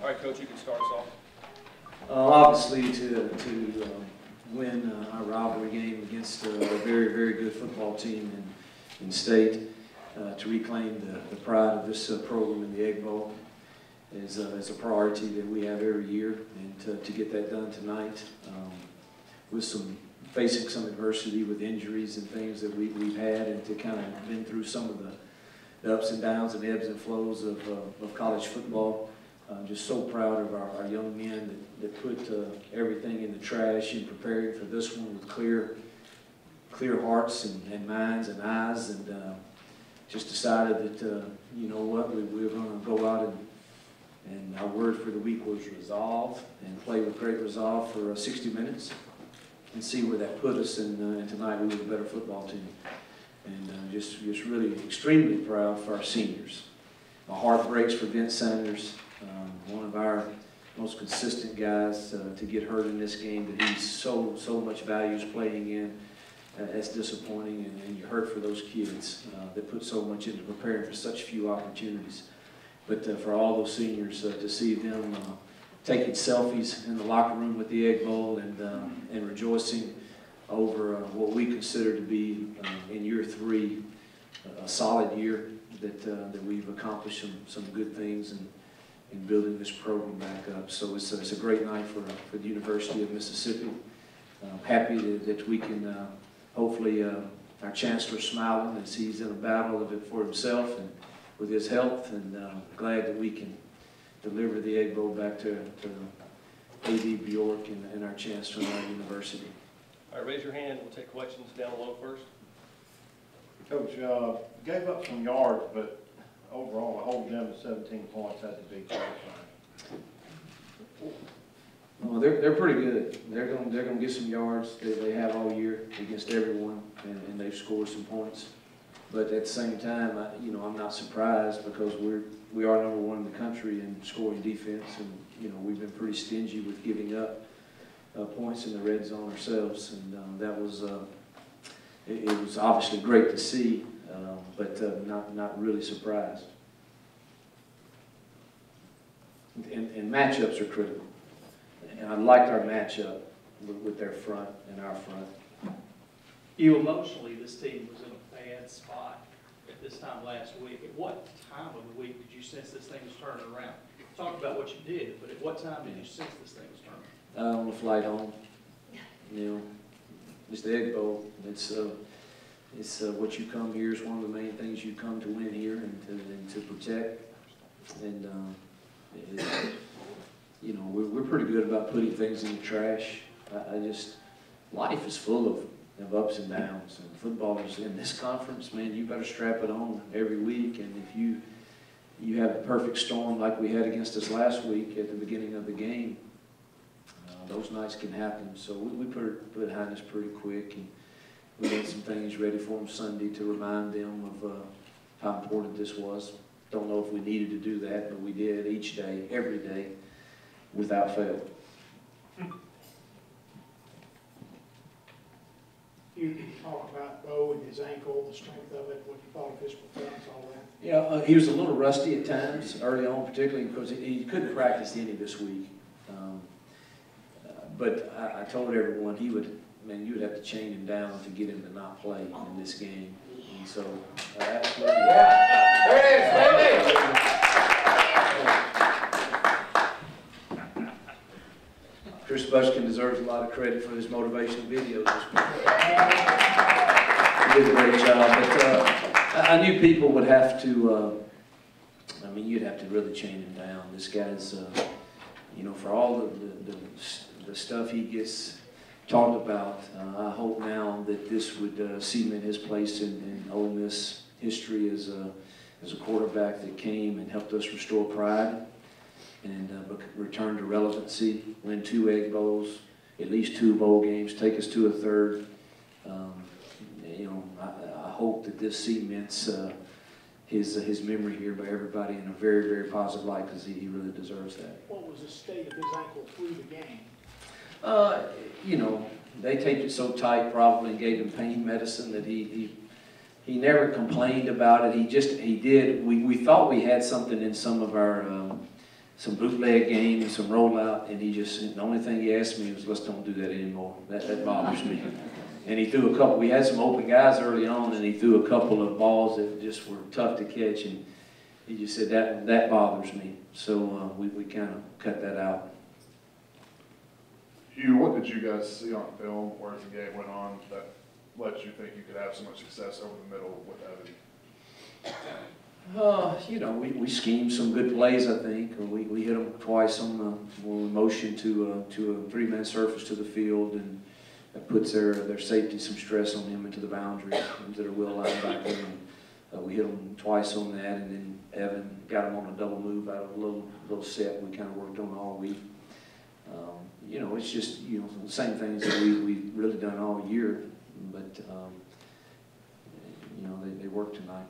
All right, Coach, you can start us off. Obviously, to win our rivalry game against a very, very good football team in state, to reclaim the pride of this program in the Egg Bowl is a priority that we have every year, and to get that done tonight with facing some adversity with injuries and things that we've had, and to kind of been through some of the ups and downs and ebbs and flows of college football. I'm just so proud of our young men that put everything in the trash in preparing for this one with clear hearts and minds and eyes, and just decided that, you know what, we were going to go out and our word for the week was resolve, and play with great resolve for 60 minutes and see where that put us, and tonight we were a better football team. And just really extremely proud for our seniors. My heart breaks for Vince Sanders, one of our most consistent guys, to get hurt in this game that he so much values playing in. That's disappointing, and you hurt for those kids that put so much into preparing for such few opportunities. But for all those seniors, to see them taking selfies in the locker room with the Egg Bowl and rejoicing over what we consider to be in year 3 a solid year, that we've accomplished some good things in building this program back up. So it's a great night for the University of Mississippi. I'm happy that we can hopefully our chancellor's smiling as he's in a battle of it for himself and with his health, and glad that we can deliver the Egg Bowl back to A.D. Bjork and our chancellor and our university. All right, raise your hand. We'll take questions down low first. Coach, gave up some yards, but overall, the whole them to 17 points had to be satisfying. Well, they're pretty good. They're going to get some yards that they have all year against everyone, and they've scored some points. But at the same time, I'm not surprised, because we are #1 in the country in scoring defense, and we've been pretty stingy with giving up points in the red zone ourselves, and that was it was obviously great to see, but not really surprised. And matchups are critical, and I liked our matchup with their front and our front. Emotionally, this team was in a bad spot at this time last week. At what time of the week did you sense this thing was turning around? Talk about what you did, but at what time did you sense this thing was turning around? On the flight home, it's the Egg Bowl. It's what you come here is one of the main things you come to win here and to protect. And we're pretty good about putting things in the trash. Life is full of ups and downs, and footballers in this conference, man, you better strap it on every week. And if you have a perfect storm like we had against us last week at the beginning of the game, those nights can happen. So we put it behind us pretty quick, and we had some things ready for them Sunday to remind them of how important this was. Don't know if we needed to do that, but we did each day, every day, without fail. You talk about Bo and his ankle, the strength of it, what you thought of his performance, all that. Yeah, he was a little rusty at times early on, particularly because he couldn't practice any this week. But I told everyone you would have to chain him down to get him to not play in this game. And so, absolutely. Yeah, there it is, baby. Chris Bushkin deserves a lot of credit for his motivational videos this week. He did a great job, but I knew people would have to, you'd have to really chain him down. This guy's, for all the stuff he gets talked about, I hope now that this would cement his place in Ole Miss history as a quarterback that came and helped us restore pride and return to relevancy, win 2 Egg Bowls, at least 2 bowl games, take us to a 3rd. I hope that this cements his memory here by everybody in a very, very positive light, because he really deserves that. What was the state of his ankle through the game? They taped it so tight probably and gave him pain medicine that he never complained about it. He did. We thought we had something in some of our some bootleg game and some rollout, and the only thing he asked me was, let's don't do that anymore. That bothers me. And he threw a couple, we had some open guys early on, and he threw a couple of balls that just were tough to catch, and he just said, that bothers me. So we kind of cut that out. Hugh, what did you guys see on film or as the game went on that led you think you could have so much success over the middle with Evan? We schemed some good plays, I think. We hit them twice on when we motioned to a three-man surface to the field, and that puts their safety some stress on him into the boundary, into their will linebacker. And we hit them twice on that, and then Evan got him on a double move out of a little set we kind of worked on all week. It's just the same things that we've really done all year, but they worked tonight.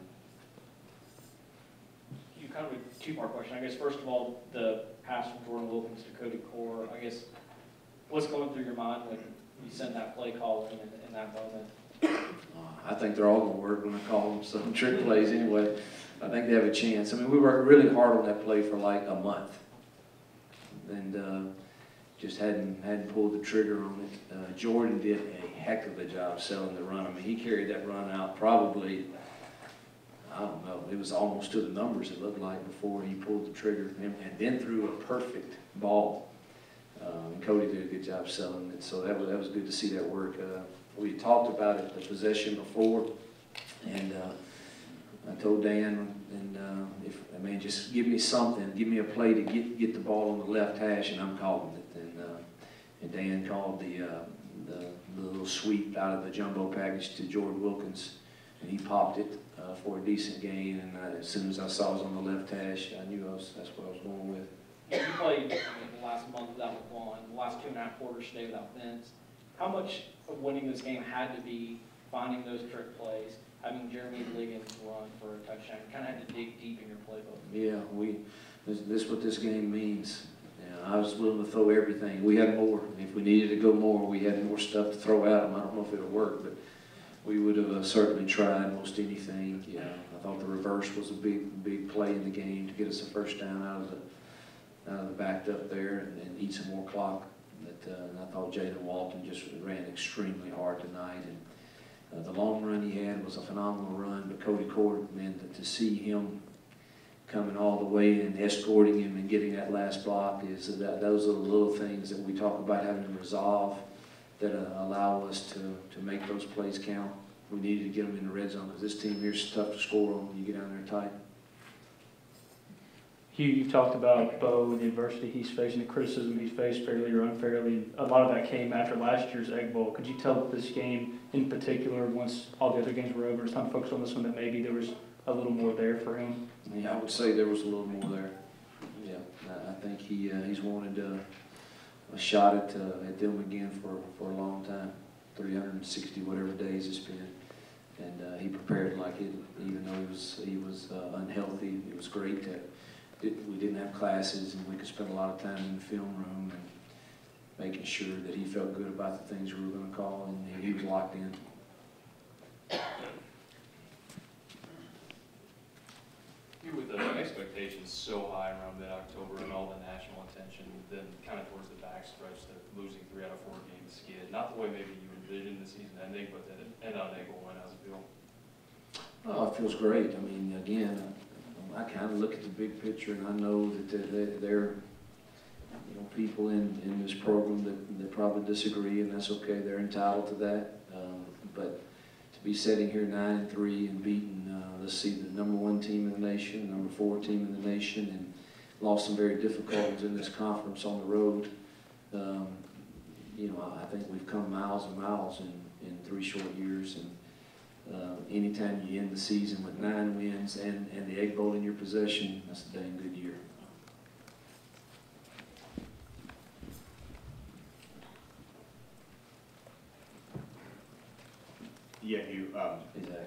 You kind of a two-part question. I guess first of all, the pass from Jordan Wilkins to Cody Core. I guess what's going through your mind when you send that play call in that moment? I think they're all going to work when I call them some trick plays anyway. I think they have a chance. I mean, we worked really hard on that play for like a month, and just hadn't pulled the trigger on it. Jordan did a heck of a job selling the run. I mean, he carried that run out probably, I don't know, it was almost to the numbers it looked like before he pulled the trigger, and then threw a perfect ball. And Cody did a good job selling it, so that was good to see that work. We talked about it, the possession before, and I told Dan, just give me something, give me a play to get the ball on the left hash, and I'm calling it. And Dan called the little sweep out of the jumbo package to Jordan Wilkins, and he popped it for a decent gain. And as soon as I saw it was on the left hash, I knew that's what I was going with. You played the last month without LeBron, the last 2.5 quarters today without Vince. How much of winning this game had to be finding those trick plays, having Jeremy Liggins run for a touchdown? You kind of had to dig deep in your playbook. Yeah, this is what this game means. I was willing to throw everything. We had more. If we needed to go more, we had more stuff to throw at them. I don't know if it'll work, but we would have certainly tried most anything. Yeah, I thought the reverse was a big play in the game to get us a first down out of the backed up there and eat some more clock. But I thought Jalen Walton just ran extremely hard tonight, and the long run he had was a phenomenal run. But Cody Core, man, to see him coming all the way and escorting him and getting that last block, those are the little things that we talk about having to resolve that allow us to make those plays count. We needed to get them in the red zone because this team here is tough to score on when you get down there tight. Hugh, you've talked about Bo and the adversity he's facing, the criticism he's faced fairly or unfairly. A lot of that came after last year's Egg Bowl. Could you tell this game in particular, once all the other games were over, it's time to focus on this one, that maybe there was a little more there for him? Yeah, I would say there was a little more there. Yeah, I think he's wanted a shot at them again for a long time, 360 whatever days it's been, and he prepared like it. Even though he was unhealthy, it was great that we didn't have classes and we could spend a lot of time in the film room and making sure that he felt good about the things we were going to call, and he was locked in. With the expectations so high around mid-October and all the national attention, then kind of towards the backstretch, the losing 3 out of 4 games skid, not the way maybe you envisioned the season ending, but then it ended on an able win. How's it feel? Oh, it feels great. I mean, again, I kind of look at the big picture, and I know that there are people in this program that probably disagree, and that's okay. They're entitled to that. But to be sitting here 9-3 and beating, let's see, the #1 team in the nation, #4 team in the nation, and lost some very difficult ones in this conference on the road. I think we've come miles and miles in 3 short years, and anytime you end the season with 9 wins and the Egg Bowl in your possession, that's a dang good year. Yeah,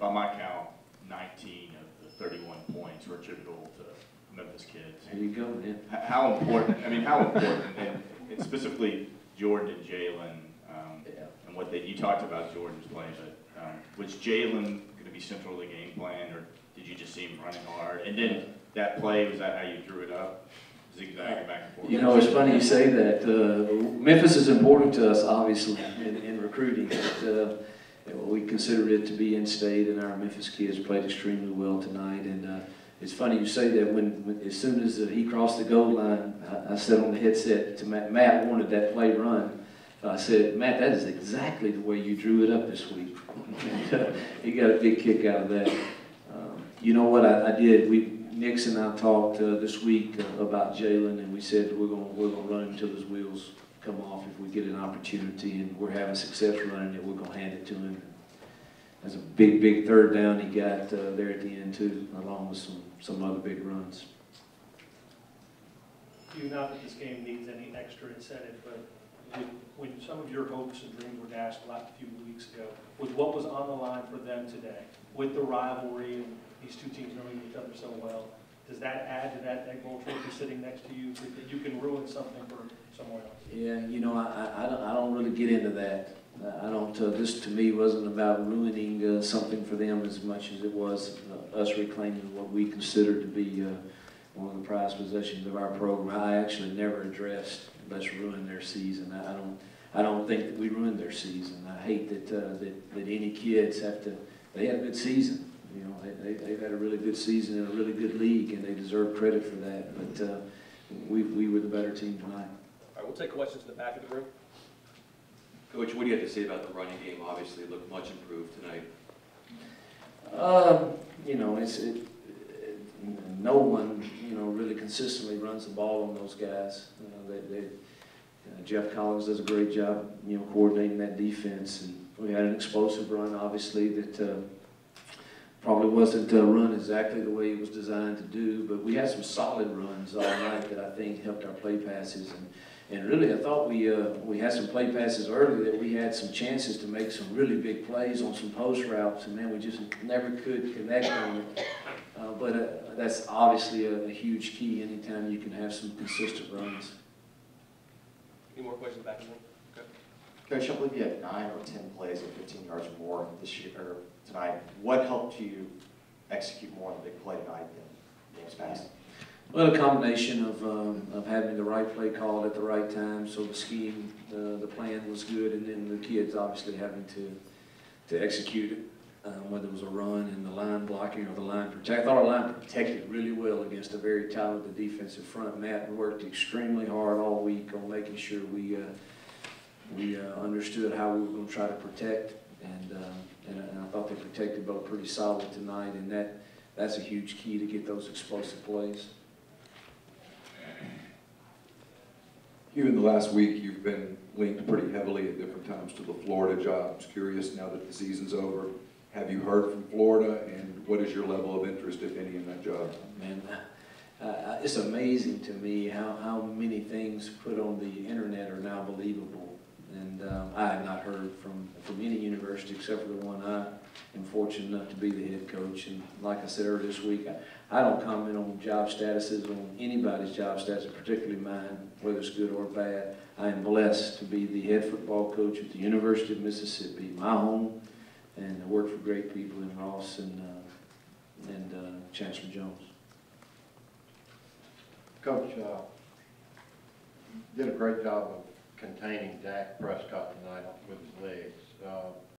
by my count, 19 of the 31 points were attributable to Memphis kids. There you go, man. How important, and specifically Jordan and Jalen, and what you talked about Jordan's play, but was Jalen going to be central to the game plan, or did you just see him running hard? And then that play, was that how you drew it up? zigzagging back and forth. You know, it's funny you say that. Memphis is important to us, obviously, in recruiting. But, we consider it to be in-state, and our Memphis kids played extremely well tonight. And it's funny you say that. When as soon as he crossed the goal line, I said on the headset to Matt. Matt wanted that play run. I said, Matt, that is exactly the way you drew it up this week. And, he got a big kick out of that. You know what I did? Nix and I talked this week about Jalen, and we said we're gonna run him until his wheels come off if we get an opportunity, and we're having success running it. We're gonna hand it to him. That's a big third down he got there at the end too, along with some other big runs. Not that this game needs any extra incentive, but when some of your hopes and dreams were dashed a few weeks ago, with what was on the line for them today, with the rivalry and these two teams knowing each other so well, does that add to that Egg Bowl trophy sitting next to you, that you can ruin something for someone else? Yeah, you know, I don't really get into that. I don't. This to me wasn't about ruining something for them as much as it was us reclaiming what we considered to be one of the prized possessions of our program. I actually never addressed let's ruin their season. I don't think that we ruined their season. I hate that any kids have to. They had a good season. You know, they've had a really good season in a really good league, and they deserve credit for that. But we were the better team tonight. All right, we'll take questions in the back of the room. Coach, what do you have to say about the running game? Obviously, it looked much improved tonight. You know, no one, you know, really consistently runs the ball on those guys. Jeff Collins does a great job, you know, coordinating that defense. And we had an explosive run, obviously, that probably wasn't run exactly the way it was designed to do. But we had some solid runs all night that I think helped our play passes. And really, I thought we had some play passes early that we had some chances to make some really big plays on some post routes, and man, we just never could connect on it. But that's obviously a huge key anytime you can have some consistent runs. Any more questions back in the room? Coach, I believe you had 9 or 10 plays of 15 yards or more this year or tonight. What helped you execute more on the big play tonight than games past? Well, a combination of having the right play called at the right time, so the scheme, the plan was good, and then the kids obviously having to execute it, whether it was a run and the line blocking or the line protect. I thought our line protected really well against a very talented defensive front. Matt worked extremely hard all week on making sure we understood how we were going to try to protect, and I thought they protected both pretty solid tonight, and that's a huge key to get those explosive plays. Hugh, in the last week, you've been linked pretty heavily at different times to the Florida job. I was curious, now that the season's over, have you heard from Florida, and what is your level of interest, if any, in that job? Man, it's amazing to me how many things put on the internet are now believable. And I have not heard from any university except for the one I am fortunate enough to be the head coach. And like I said earlier this week, I don't comment on job statuses, on anybody's job status, particularly mine, whether it's good or bad. I am blessed to be the head football coach at the University of Mississippi, my home, and I work for great people in Ross and Chancellor Jones. Coach, did a great job of containing Dak Prescott tonight with his legs.